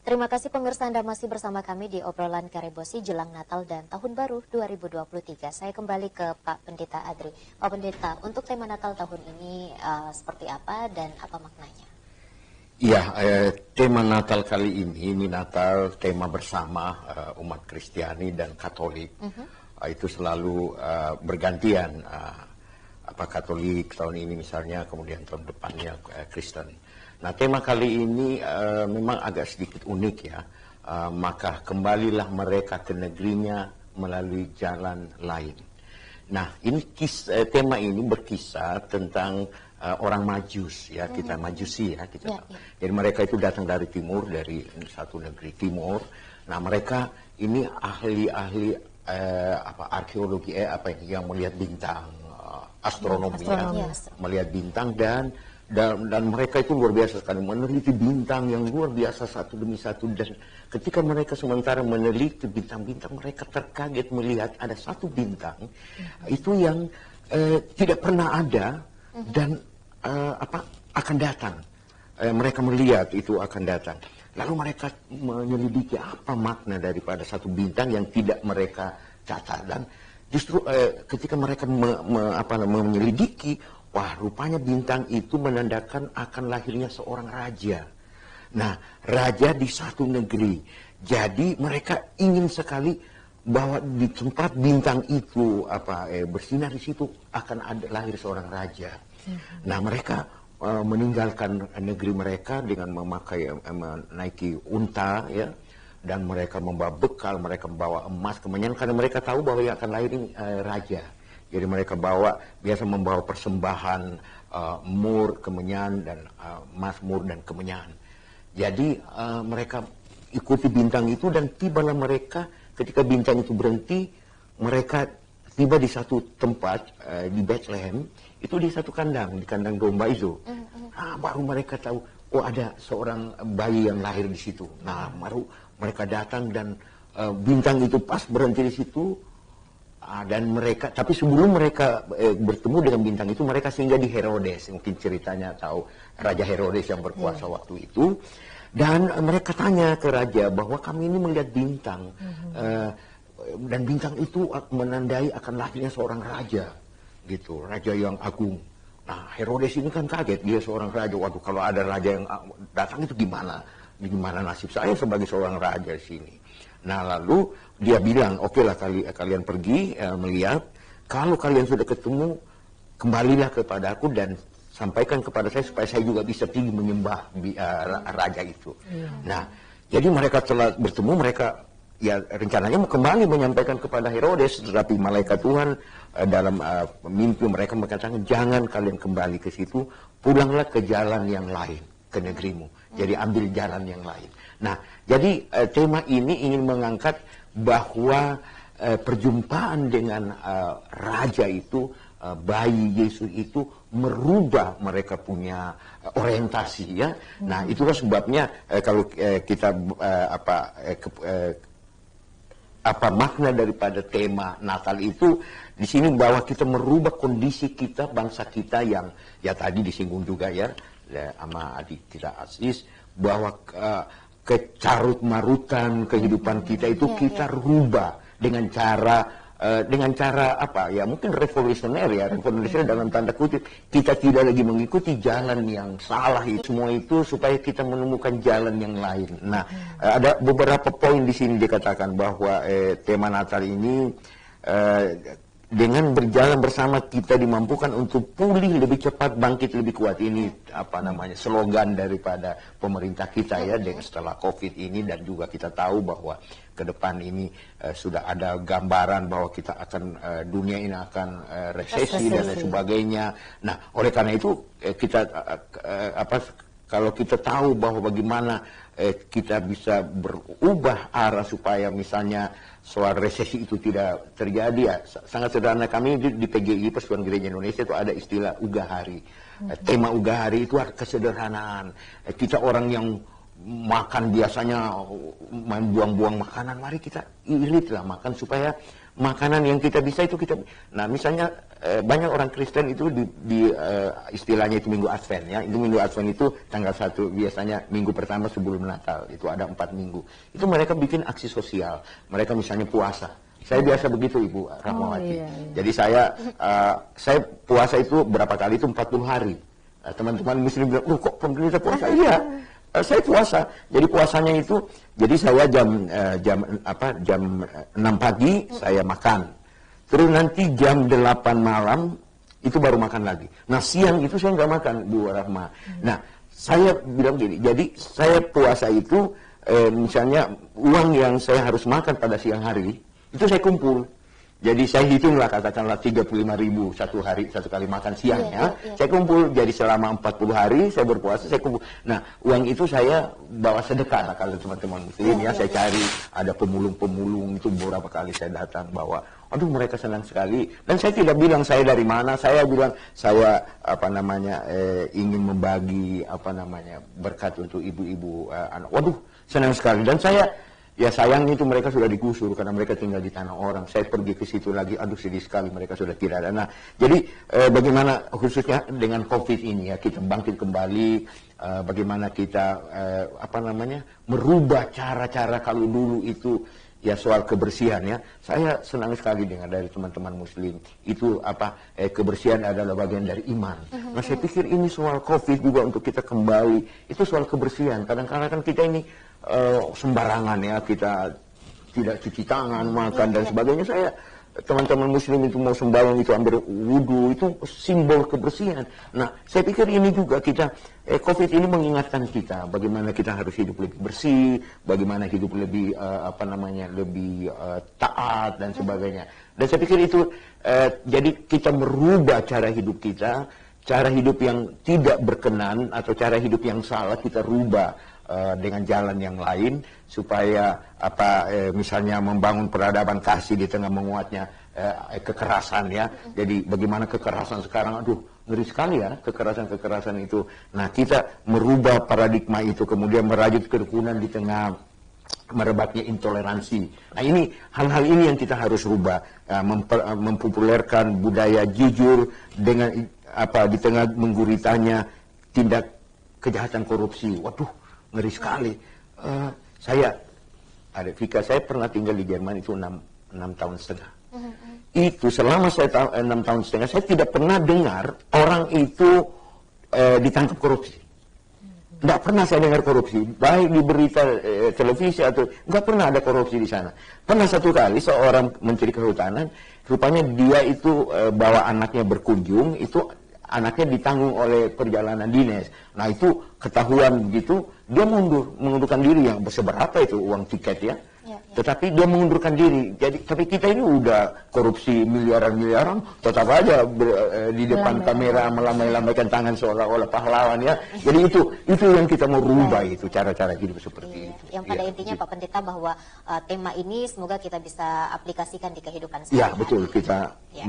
Terima kasih pemirsa, Anda masih bersama kami di obrolan Karebosi jelang Natal dan Tahun Baru 2023. Saya kembali ke Pak Pendeta Adri. Pak Pendeta, untuk tema Natal tahun ini seperti apa dan apa maknanya? Ya, tema Natal kali ini Natal tema bersama umat Kristiani dan Katolik. Itu selalu bergantian. Katolik tahun ini misalnya, kemudian tahun depannya Kristen. Nah, tema kali ini memang agak sedikit unik ya. Maka kembalilah mereka ke negerinya melalui jalan lain. Nah, ini tema ini berkisah tentang orang Majus ya, kita Majusi ya, kita. Jadi mereka itu datang dari timur, dari satu negeri timur. Nah, mereka ini ahli-ahli arkeologi yang melihat bintang, astronomi ya, melihat bintang dan mereka itu luar biasa sekali meneliti bintang yang luar biasa satu demi satu. Dan ketika mereka sementara meneliti bintang-bintang, mereka terkaget melihat ada satu bintang itu yang tidak pernah ada dan akan datang. Mereka melihat itu akan datang. Lalu mereka menyelidiki apa makna daripada satu bintang yang tidak mereka catat. Dan justru ketika mereka menyelidiki, wah, rupanya bintang itu menandakan akan lahirnya seorang raja. Nah, raja di satu negeri. Jadi mereka ingin sekali bahwa di tempat bintang itu bersinar di situ akan lahir seorang raja. Nah, mereka meninggalkan negeri mereka dengan menaiki unta ya, dan mereka membawa bekal, mereka membawa emas, kemenyan, karena mereka tahu bahwa yang akan lahir ini raja. Jadi mereka biasa membawa persembahan mur, kemenyan, dan mazmur dan kemenyan. Jadi mereka ikuti bintang itu dan tibalah mereka ketika bintang itu berhenti, mereka tiba di satu tempat di Bethlehem, itu di satu kandang, di kandang domba itu. Baru mereka tahu, oh ada seorang bayi yang lahir di situ. Nah, baru mereka datang dan bintang itu pas berhenti di situ. Dan mereka, tapi sebelum mereka bertemu dengan bintang itu, mereka singgah di Herodes. Mungkin ceritanya tahu Raja Herodes yang berkuasa waktu itu. Dan mereka tanya ke raja bahwa kami ini melihat bintang. Dan bintang itu menandai akan lahirnya seorang raja. Gitu, raja yang agung. Nah, Herodes ini kan kaget, dia seorang raja. Waduh, kalau ada raja yang datang itu gimana? Gimana nasib saya sebagai seorang raja di sini? Nah, lalu dia bilang, oke lah kalian pergi melihat, kalau kalian sudah ketemu, kembalilah kepada aku dan sampaikan kepada saya supaya saya juga bisa pergi menyembah raja itu. Nah, jadi mereka telah bertemu, mereka ya rencananya mau kembali menyampaikan kepada Herodes, tetapi malaikat Tuhan dalam mimpi mereka mengatakan, jangan kalian kembali ke situ, pulanglah ke jalan yang lain, ke negerimu. Jadi ambil jalan yang lain. Nah, jadi tema ini ingin mengangkat bahwa perjumpaan dengan raja itu, bayi Yesus itu merubah mereka punya orientasi ya. Nah, itulah sebabnya kalau kita apa makna daripada tema Natal itu di sini, bahwa kita merubah kondisi kita, bangsa kita yang ya tadi disinggung juga ya sama adik kita Aziz, bahwa kecarut-marutan kehidupan kita itu kita rubah dengan cara apa ya, mungkin revolusioner ya, revolusioner dalam tanda kutip. Kita tidak lagi mengikuti jalan yang salah itu, semua itu supaya kita menemukan jalan yang lain. Nah, ada beberapa poin di sini dikatakan bahwa tema Natal ini dengan berjalan bersama kita dimampukan untuk pulih lebih cepat, bangkit lebih kuat. Ini slogan daripada pemerintah kita ya, setelah COVID ini. Dan juga kita tahu bahwa ke depan ini sudah ada gambaran bahwa kita akan dunia ini akan resesi dan lain sebagainya. Nah, oleh karena itu kita kalau kita tahu bahwa bagaimana kita bisa berubah arah supaya misalnya soal resesi itu tidak terjadi ya, sangat sederhana. Kami di PGI, Persekutuan Gereja Indonesia, itu ada istilah Ugahari. Tema Ugahari itu kesederhanaan. Kita orang yang makan biasanya main buang-buang makanan, mari kita iritlah makan supaya makanan yang kita bisa itu kita. Nah, misalnya banyak orang Kristen itu istilahnya itu Minggu Advent ya. Itu Minggu Advent itu tanggal 1 biasanya minggu pertama sebelum Natal. Itu ada 4 minggu. Itu mereka bikin aksi sosial. Mereka misalnya puasa. Saya biasa begitu Ibu Rahmawati. Jadi saya puasa itu berapa kali itu 40 hari. Teman-teman muslim bilang, kok pemerintah puasa? Iya. Saya puasa. Jadi puasanya itu, jadi saya jam 6 pagi saya makan. Terus nanti jam 8 malam itu baru makan lagi. Nah siang itu saya nggak makan, Bu Rahma. Nah saya bilang gini, jadi saya puasa itu misalnya uang yang saya harus makan pada siang hari itu saya kumpul. Jadi saya hitunglah katakanlah 35.000 satu hari, satu kali makan siangnya. Saya kumpul, jadi selama 40 hari saya berpuasa, saya kumpul. Nah, uang itu saya bawa sedekah lah kalau teman-teman muslim ya. Saya cari, ada pemulung-pemulung itu beberapa kali saya datang bawa. Aduh, mereka senang sekali. Dan saya tidak bilang saya dari mana, saya bilang saya ingin membagi berkat untuk ibu-ibu anak. Waduh, senang sekali. Dan saya ya sayangnya itu mereka sudah digusur karena mereka tinggal di tanah orang. Saya pergi ke situ lagi, aduh sedih sekali mereka sudah tidak ada. Nah, jadi bagaimana khususnya dengan COVID ini ya, kita bangkit kembali, bagaimana kita merubah cara-cara kalau dulu itu ya soal kebersihan ya. Saya senang sekali dengar dari teman-teman muslim itu kebersihan adalah bagian dari iman. Nah, saya pikir ini soal COVID juga untuk kita kembali, itu soal kebersihan. Kadang-kadang kan kita ini sembarangan ya, kita tidak cuci tangan, makan dan sebagainya. Teman-teman muslim itu mau sembahyang itu ambil wudhu, itu simbol kebersihan. Nah, saya pikir ini juga kita COVID ini mengingatkan kita bagaimana kita harus hidup lebih bersih, bagaimana hidup lebih lebih taat dan sebagainya. Dan saya pikir itu jadi kita merubah cara hidup kita, cara hidup yang tidak berkenan atau cara hidup yang salah kita rubah dengan jalan yang lain supaya misalnya membangun peradaban kasih di tengah menguatnya kekerasan ya. Jadi bagaimana kekerasan sekarang, aduh ngeri sekali ya kekerasan itu. Nah, kita merubah paradigma itu, kemudian merajut kerukunan di tengah merebaknya intoleransi. Nah, ini hal-hal ini yang kita harus rubah, mempopulerkan budaya jujur dengan di tengah mengguritanya tindak kejahatan korupsi. Waduh, ngeri sekali. Saya pernah tinggal di Jerman itu 6 tahun setengah. Itu selama saya 6 tahun setengah, saya tidak pernah dengar orang itu ditangkap korupsi. Tidak pernah saya dengar korupsi, baik di berita televisi atau nggak pernah ada korupsi di sana. Pernah satu kali seorang menteri kehutanan, rupanya dia itu bawa anaknya berkunjung, itu anaknya ditanggung oleh perjalanan dinas. Nah, itu ketahuan begitu, dia mengundurkan diri. Yang seberapa itu uang tiket ya. Tetapi dia mengundurkan diri. Jadi, tapi kita ini udah korupsi miliaran-miliaran, tetap aja di depan kamera melambai-lambaikan tangan seolah-olah pahlawan ya. Jadi itu yang kita mau rubah, itu cara-cara hidup seperti itu. Yang pada intinya Pak Pendeta bahwa tema ini semoga kita bisa aplikasikan di kehidupan sehari-hari. Ya, betul. Kita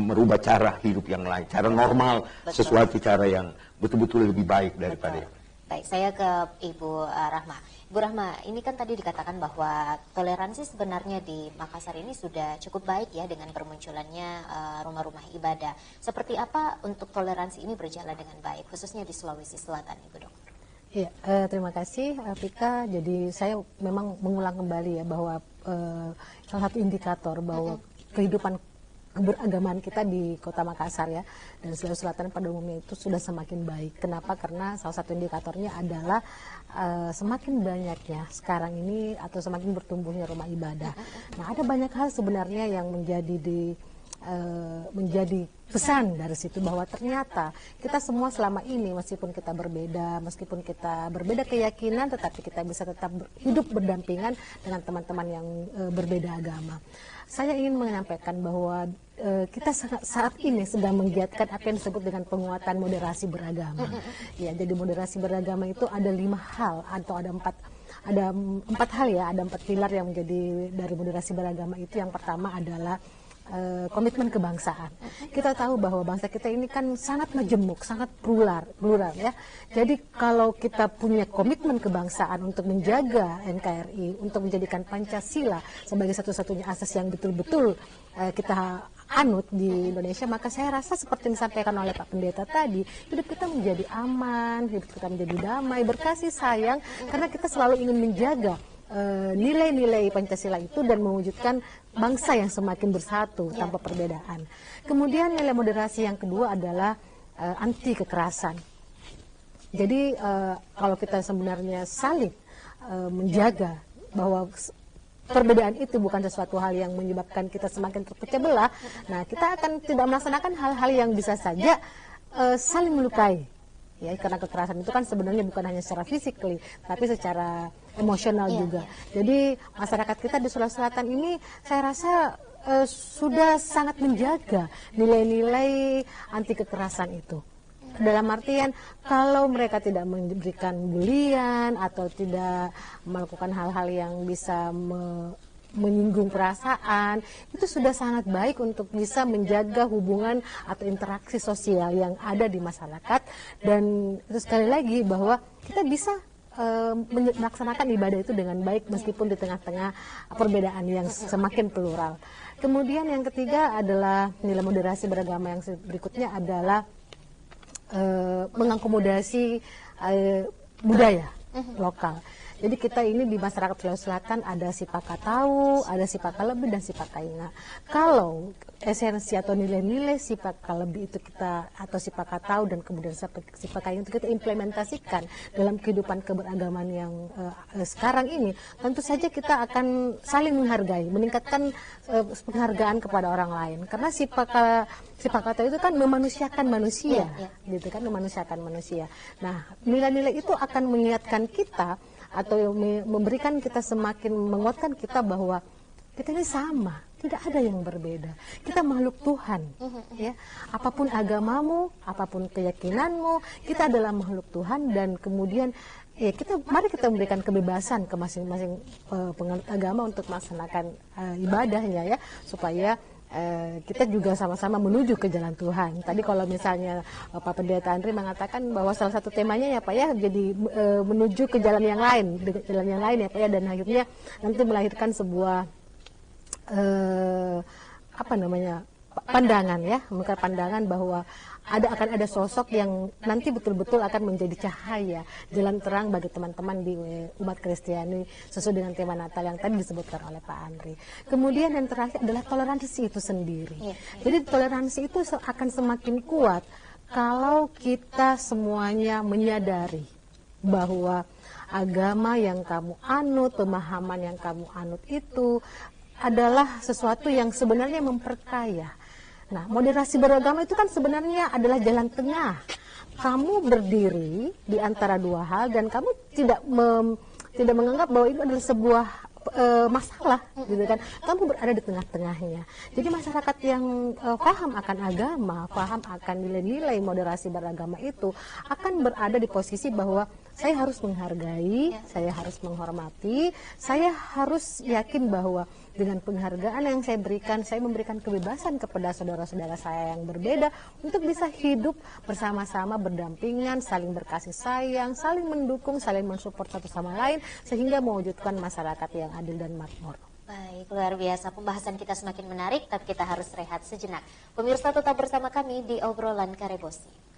merubah cara hidup yang lain, cara normal, sesuatu cara yang betul-betul lebih baik daripada yang. Baik, saya ke Ibu Rahma. Ibu Rahma, ini kan tadi dikatakan bahwa toleransi sebenarnya di Makassar ini sudah cukup baik ya dengan bermunculannya rumah-rumah ibadah. Seperti apa untuk toleransi ini berjalan dengan baik, khususnya di Sulawesi Selatan, Ibu Dokter? Ya, terima kasih Vika. Jadi saya memang mengulang kembali ya bahwa salah satu indikator bahwa kehidupan keberagaman kita di Kota Makassar ya dan Sulawesi Selatan pada umumnya itu sudah semakin baik. Kenapa? Karena salah satu indikatornya adalah semakin banyaknya sekarang ini atau semakin bertumbuhnya rumah ibadah. Nah, ada banyak hal sebenarnya yang menjadi pesan dari situ bahwa ternyata kita semua selama ini meskipun kita berbeda keyakinan, tetapi kita bisa tetap hidup berdampingan dengan teman-teman yang berbeda agama. Saya ingin menyampaikan bahwa kita saat ini sedang menggiatkan apa yang disebut dengan penguatan moderasi beragama. Ya, jadi moderasi beragama itu ada 5 hal atau ada 4 hal ya, ada 4 pilar yang menjadi dari moderasi beragama itu. Yang pertama adalah komitmen kebangsaan. Kita tahu bahwa bangsa kita ini kan sangat majemuk, sangat plural ya. Jadi kalau kita punya komitmen kebangsaan untuk menjaga NKRI, untuk menjadikan Pancasila sebagai satu-satunya asas yang betul-betul kita anut di Indonesia, maka saya rasa seperti yang disampaikan oleh Pak Pendeta tadi, hidup kita menjadi aman, hidup kita menjadi damai, berkasih sayang, karena kita selalu ingin menjaga nilai-nilai Pancasila itu dan mewujudkan bangsa yang semakin bersatu tanpa perbedaan. Kemudian nilai moderasi yang kedua adalah anti kekerasan. Jadi kalau kita sebenarnya saling menjaga bahwa perbedaan itu bukan sesuatu hal yang menyebabkan kita semakin terpecah belah, nah kita akan tidak melaksanakan hal-hal yang bisa saja saling melukai. Ya, karena kekerasan itu kan sebenarnya bukan hanya secara fisik, tapi secara emosional juga. Jadi masyarakat kita di Sulawesi Selatan ini saya rasa sudah sangat menjaga nilai-nilai anti kekerasan itu. Dalam artian kalau mereka tidak memberikan bulian atau tidak melakukan hal-hal yang bisa menyinggung perasaan, itu sudah sangat baik untuk bisa menjaga hubungan atau interaksi sosial yang ada di masyarakat. Dan itu sekali lagi bahwa kita bisa melaksanakan ibadah itu dengan baik meskipun di tengah-tengah perbedaan yang semakin plural. Kemudian yang ketiga adalah nilai moderasi beragama, yang berikutnya adalah mengakomodasi budaya lokal. Jadi kita ini di masyarakat Sulawesi Selatan ada si Pakatau, ada si Pakalebi dan si Pakainga. Kalau esensi atau nilai-nilai si Pakalebi itu kita atau si Pakatau dan kemudian si Pakainga itu kita implementasikan dalam kehidupan keberagaman yang sekarang ini, tentu saja kita akan saling menghargai, meningkatkan penghargaan kepada orang lain. Karena si Pakatau itu kan memanusiakan manusia, gitu kan, memanusiakan manusia. Nah, nilai-nilai itu akan mengingatkan kita atau memberikan kita semakin menguatkan kita bahwa kita ini sama, tidak ada yang berbeda. Kita makhluk Tuhan, ya. Apapun agamamu, apapun keyakinanmu, kita adalah makhluk Tuhan. Dan kemudian ya mari kita memberikan kebebasan ke masing-masing penganut agama untuk melaksanakan ibadahnya, ya, supaya kita juga sama-sama menuju ke jalan Tuhan. Tadi kalau misalnya Pak Pendeta Andri mengatakan bahwa salah satu temanya ya Pak ya, jadi menuju ke jalan yang lain, ya Pak ya, dan akhirnya nanti melahirkan sebuah pandangan, ya, pandangan bahwa akan ada sosok yang nanti betul-betul akan menjadi cahaya, jalan terang bagi teman-teman di umat Kristiani sesuai dengan tema Natal yang tadi disebutkan oleh Pak Andri. Kemudian yang terakhir adalah toleransi itu sendiri. Jadi toleransi itu akan semakin kuat kalau kita semuanya menyadari bahwa agama yang kamu anut, pemahaman yang kamu anut itu adalah sesuatu yang sebenarnya memperkaya. Nah, moderasi beragama itu kan sebenarnya adalah jalan tengah. Kamu berdiri di antara dua hal dan kamu tidak menganggap bahwa itu adalah sebuah masalah, gitu kan. Kamu berada di tengah-tengahnya. Jadi masyarakat yang paham akan agama, paham akan nilai-nilai moderasi beragama itu akan berada di posisi bahwa saya harus menghargai, saya harus menghormati, saya harus yakin bahwa dengan penghargaan yang saya berikan, saya memberikan kebebasan kepada saudara-saudara saya yang berbeda untuk bisa hidup bersama-sama, berdampingan, saling berkasih sayang, saling mendukung, saling mensupport satu sama lain, sehingga mewujudkan masyarakat yang adil dan makmur. Baik, luar biasa. Pembahasan kita semakin menarik, tapi kita harus rehat sejenak. Pemirsa tetap bersama kami di Obrolan Karebosi.